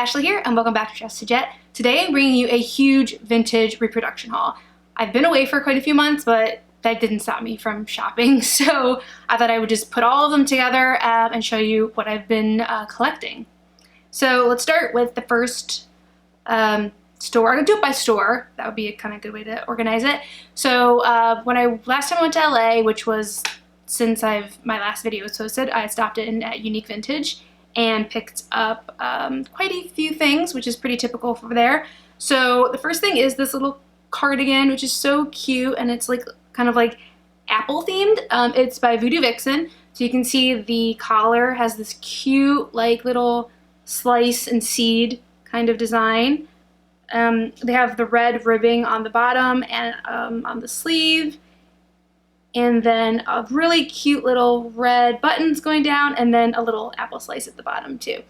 Ashley here, and welcome back to Dress to Jet. Today I'm bringing you a huge vintage reproduction haul. I've been away for quite a few months, but that didn't stop me from shopping, so I thought I would just put all of them together and show you what I've been collecting. So let's start with the first store. I'm gonna do it by store. That would be a kind of good way to organize it. So last time I went to LA, which was since my last video was posted, I stopped in at Unique Vintage and picked up quite a few things, which is pretty typical for there. So the first thing is this little cardigan, which is so cute, and it's like kind of like apple themed. It's by Voodo Vixen. So you can see the collar has this cute like little slice and seed kind of design. They have the red ribbing on the bottom and on the sleeve, and then a really cute little red buttons going down, and then a little apple slice at the bottom too.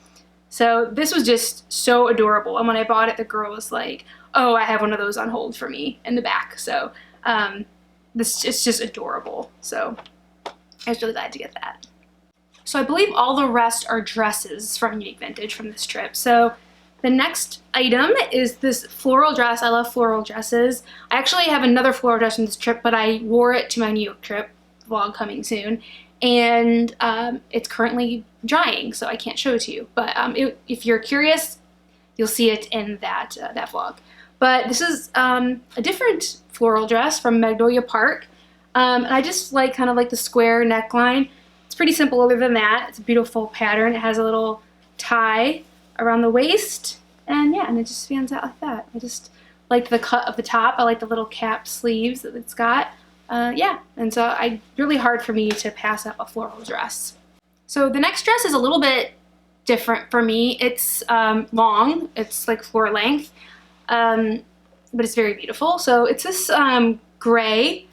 So this was just so adorable, and when I bought it, the girl was like, oh, I have one of those on hold for me in the back. So it's just adorable. So I was really glad to get that. So I believe all the rest are dresses from Unique Vintage from this trip. So the next item is this floral dress. I love floral dresses. I actually have another floral dress from this trip, but I wore it to my New York trip, vlog coming soon, and it's currently drying, so I can't show it to you. But if you're curious, you'll see it in that vlog. But this is a different floral dress from Magnolia Park, and I just like kind of like the square neckline. It's pretty simple other than that. It's a beautiful pattern. It has a little tie around the waist, and yeah, and it just stands out like that. I just like the cut of the top. I like the little cap sleeves that it's got. Yeah, and so really hard for me to pass up a floral dress. So the next dress is a little bit different for me. It's long, it's like floor length, but it's very beautiful. So it's this gray,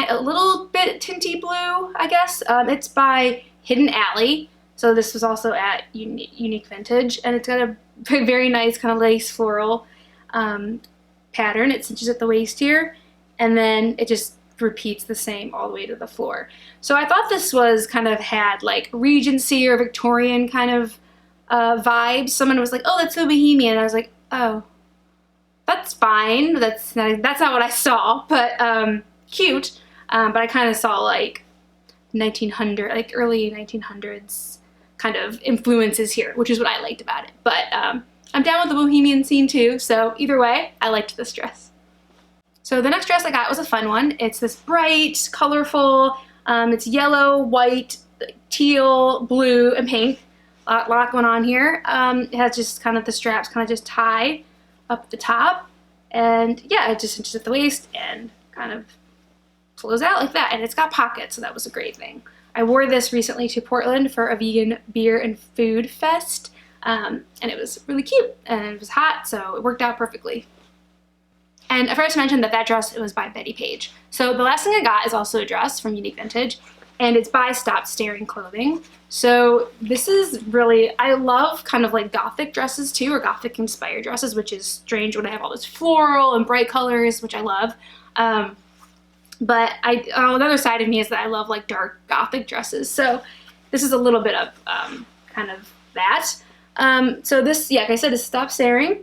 a little bit tinty blue, I guess. It's by Hidden Alley. So this was also at Unique Vintage, and it's got a very nice kind of lace floral pattern. It cinches at the waist here, and then it just repeats the same all the way to the floor. So I thought this was kind of had like Regency or Victorian kind of vibes. Someone was like, oh, that's so bohemian. I was like, oh, that's fine. That's not what I saw, but cute. But I kind of saw like 1900, like early 1900s kind of influences here, which is what I liked about it. But I'm down with the bohemian scene too, so either way, I liked this dress. So the next dress I got was a fun one. It's this bright, colorful, it's yellow, white, teal, blue, and pink. A lot going on here. It has just kind of the straps kind of just tie up the top, and yeah, it just cinches at the waist and kind of flows out like that, and it's got pockets, so that was a great thing. I wore this recently to Portland for a vegan beer and food fest, and it was really cute, and it was hot, so it worked out perfectly. And I forgot to mention that dress was by Betty Page. So the last thing I got is also a dress from Unique Vintage, and it's by Stop Staring Clothing. So this is really, I love kind of like gothic dresses too, or gothic inspired dresses, which is strange when I have all this floral and bright colors, which I love. But another side of me is that I love like dark gothic dresses. So this is a little bit of kind of that. So this, yeah, like I said, is Stop Staring.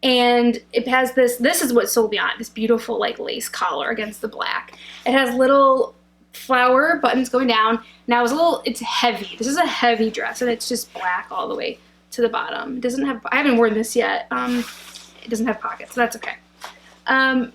And it has this is what sold me on it, this beautiful like lace collar against the black. It has little flower buttons going down. Now it's heavy. This is a heavy dress, and it's just black all the way to the bottom. It doesn't have, I haven't worn this yet. It doesn't have pockets, so that's okay.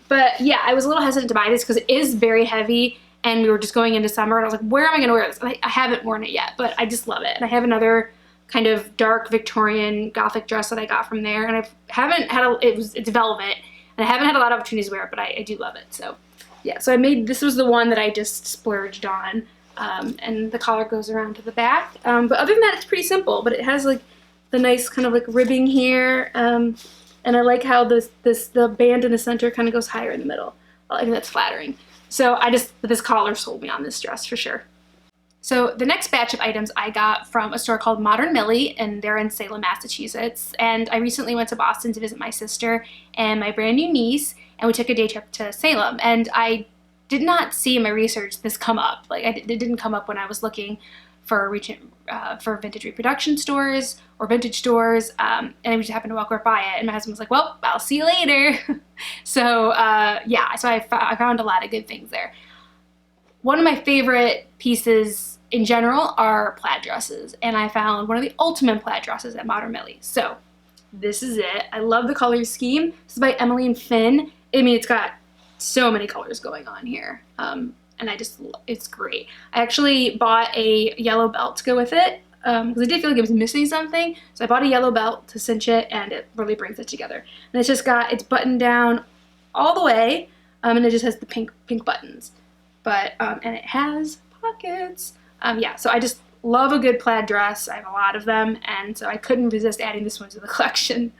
But yeah, I was a little hesitant to buy this because it is very heavy, and we were just going into summer, and I was like, where am I going to wear this? And I haven't worn it yet, but I just love it. And I have another kind of dark Victorian gothic dress that I got from there, and I haven't had it's velvet, and I haven't had a lot of opportunities to wear it, but I do love it. So yeah, so this was the one that I just splurged on, and the collar goes around to the back. But other than that, it's pretty simple, but it has like the nice kind of like ribbing here, and I like how the band in the center kind of goes higher in the middle. I think that's flattering. So this collar sold me on this dress for sure. So the next batch of items I got from a store called Modern Millie, and they're in Salem, Massachusetts. And I recently went to Boston to visit my sister and my brand new niece, and we took a day trip to Salem. And I did not see in my research this come up. Like it didn't come up when I was looking for vintage reproduction stores or vintage stores, and we just happened to walk right by it, and my husband was like, well, I'll see you later. So yeah, so I found a lot of good things there. One of my favorite pieces in general are plaid dresses, and I found one of the ultimate plaid dresses at Modern Millie. So this is it. I love the color scheme. This is by Emily and Finn. I mean, it's got so many colors going on here, and it's great. I actually bought a yellow belt to go with it, because I did feel like it was missing something, so I bought a yellow belt to cinch it, and it really brings it together. And it's buttoned down all the way, and it just has the pink buttons, but and it has pockets. Yeah, so I just love a good plaid dress. I have a lot of them, and so I couldn't resist adding this one to the collection.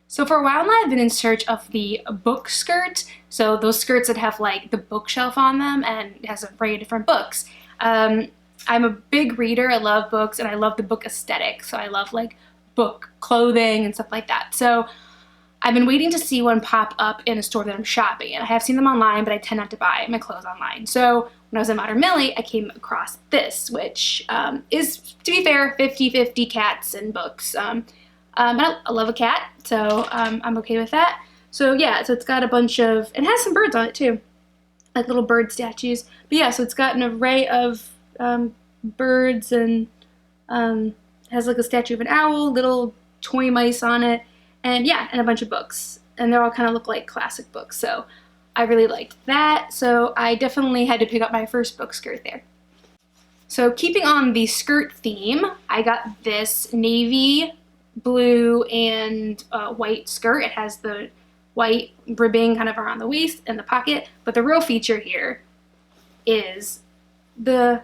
So for a while now, I've been in search of the book skirt. So those skirts that have like the bookshelf on them and it has a variety of different books. I'm a big reader. I love books and I love the book aesthetic. So I love like book clothing and stuff like that. So I've been waiting to see one pop up in a store that I'm shopping in. I have seen them online, but I tend not to buy my clothes online. So when I was in Modern Millie, I came across this, which is, to be fair, 50-50 cats and books. And I love a cat, so I'm okay with that. So yeah, so it's got a bunch of, it has some birds on it too, like little bird statues. But yeah, so it's got an array of birds, and has like a statue of an owl, little toy mice on it, and yeah, and a bunch of books. And they all kind of look like classic books, so I really liked that. So I definitely had to pick up my first book skirt there. So keeping on the skirt theme, I got this navy blue and white skirt. It has the white ribbing kind of around the waist and the pocket, but the real feature here is the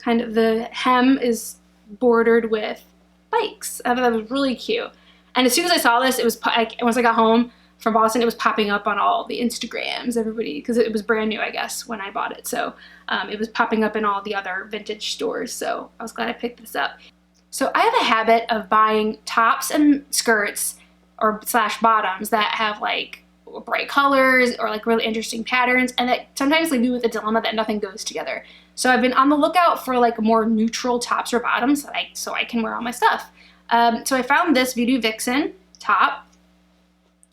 hem is bordered with spikes. I thought that was really cute. And as soon as I saw this, it was once I got home from Boston, it was popping up on all the Instagrams, everybody, because it was brand new, I guess, when I bought it. So it was popping up in all the other vintage stores. So I was glad I picked this up. So I have a habit of buying tops and skirts or / bottoms that have like bright colors or like really interesting patterns, and that sometimes leave me with a dilemma that nothing goes together. So I've been on the lookout for like more neutral tops or bottoms so I can wear all my stuff. So I found this Voodo Vixen top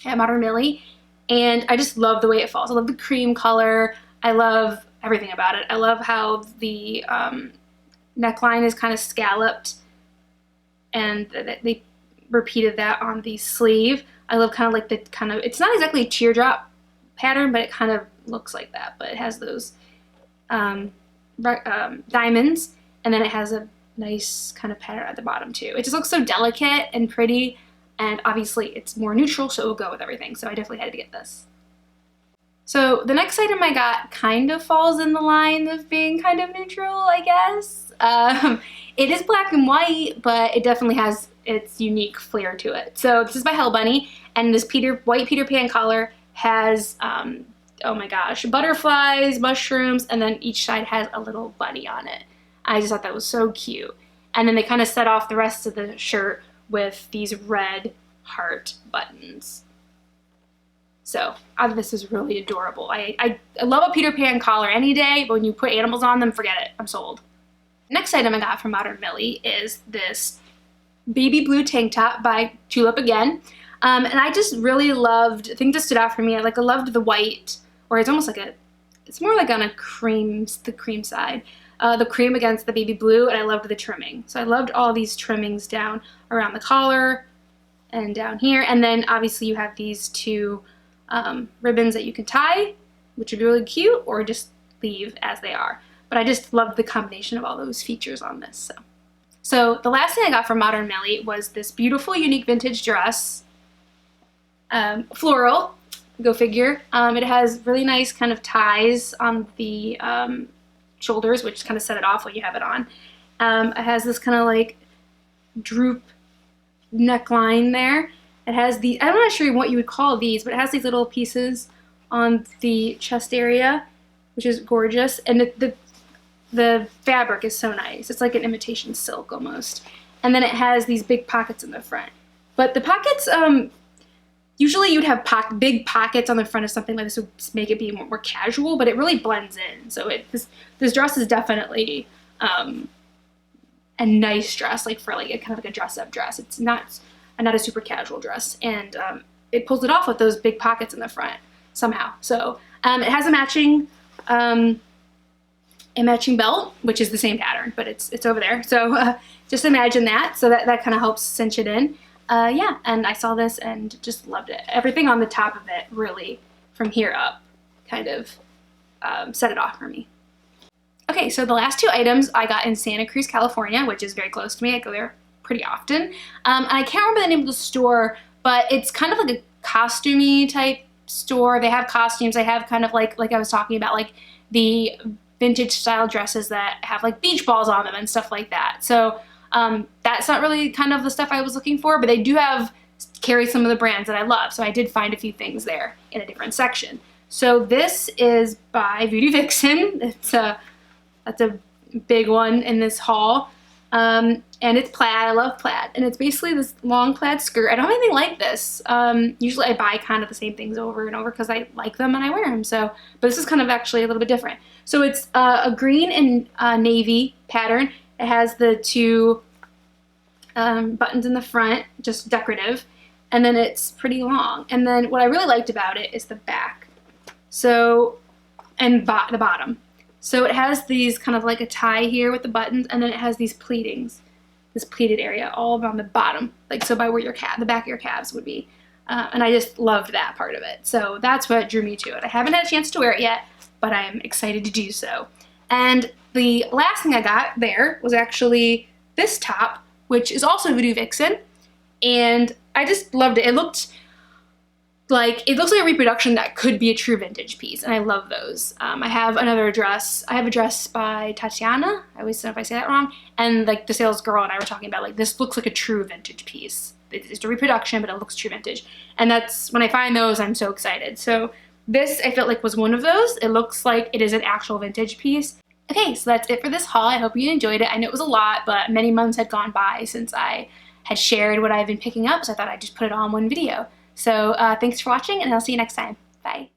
at Modern Millie, and I just love the way it falls. I love the cream color. I love everything about it. I love how the neckline is kind of scalloped, and they repeated that on the sleeve. I love kind of like it's not exactly a teardrop pattern, but it kind of looks like that. But it has those diamonds, and then it has a nice kind of pattern at the bottom too. It just looks so delicate and pretty, and obviously it's more neutral, so it will go with everything. So I definitely had to get this. So the next item I got kind of falls in the line of being kind of neutral, I guess. It is black and white, but it definitely has its unique flair to it. So this is by Hell Bunny, and this white Peter Pan collar has, oh my gosh, butterflies, mushrooms, and then each side has a little bunny on it. I just thought that was so cute. And then they kind of set off the rest of the shirt with these red heart buttons. So I thought this was really adorable. I love a Peter Pan collar any day, but when you put animals on them, forget it. I'm sold. Next item I got from Modern Millie is this baby blue tank top by Tulip again. And I just really loved, the thing that stood out for me, I loved the white, or it's almost like it's more like on the cream side. The cream against the baby blue, and I loved the trimming. So I loved all these trimmings down around the collar and down here. And then obviously you have these two ribbons that you can tie, which would be really cute, or just leave as they are. But I just loved the combination of all those features on this. So the last thing I got from Modern Millie was this beautiful, unique vintage dress, floral, go figure. It has really nice kind of ties on the shoulders, which kind of set it off when you have it on. It has this kind of like droop neckline there. It has the, I'm not sure what you would call these, but it has these little pieces on the chest area, which is gorgeous. And the fabric is so nice. It's like an imitation silk almost. And then it has these big pockets in the front. But the pockets, usually you'd have big pockets on the front of something like this would make it be more casual, but it really blends in. So this dress is definitely a nice dress, like for like a kind of like a dress up dress. It's not a super casual dress, and it pulls it off with those big pockets in the front somehow. So it has a matching belt, which is the same pattern, but it's over there. So just imagine that. So that kind of helps cinch it in. Yeah, and I saw this and just loved it. Everything on the top of it really, from here up, kind of set it off for me. Okay, so the last two items I got in Santa Cruz, California, which is very close to me. I go there pretty often. And I can't remember the name of the store, but it's kind of like a costumey type store. They have costumes. They have kind of like I was talking about, like the vintage style dresses that have like beach balls on them and stuff like that. So that's not really kind of the stuff I was looking for, but they do carry some of the brands that I love. So I did find a few things there in a different section. So this is by Voodo Vixen. That's a big one in this haul. And it's plaid. I love plaid. And it's basically this long plaid skirt. I don't have anything like this. Usually I buy kind of the same things over and over because I like them and I wear them. So, but this is kind of actually a little bit different. So it's a green and navy pattern. It has the two buttons in the front, just decorative. And then it's pretty long. And then what I really liked about it is the back. So, and the bottom. So it has these kind of like a tie here with the buttons, and then it has these pleatings, this pleated area all around the bottom, like so by where the back of your calves would be. And I just loved that part of it. So that's what drew me to it. I haven't had a chance to wear it yet, but I am excited to do so. And the last thing I got there was actually this top, which is also Voodo Vixen, and I just loved it. It looks like a reproduction that could be a true vintage piece, and I love those. I have another dress. I have a dress by Tatiana. I always know if I say that wrong. And like the sales girl and I were talking about, like, this looks like a true vintage piece. It's a reproduction, but it looks true vintage. And that's when I find those, I'm so excited. So this I felt like was one of those. It looks like it is an actual vintage piece. Okay, so that's it for this haul. I hope you enjoyed it. I know it was a lot, but many months had gone by since I had shared what I've been picking up, so I thought I'd just put it all in one video. So thanks for watching, and I'll see you next time. Bye.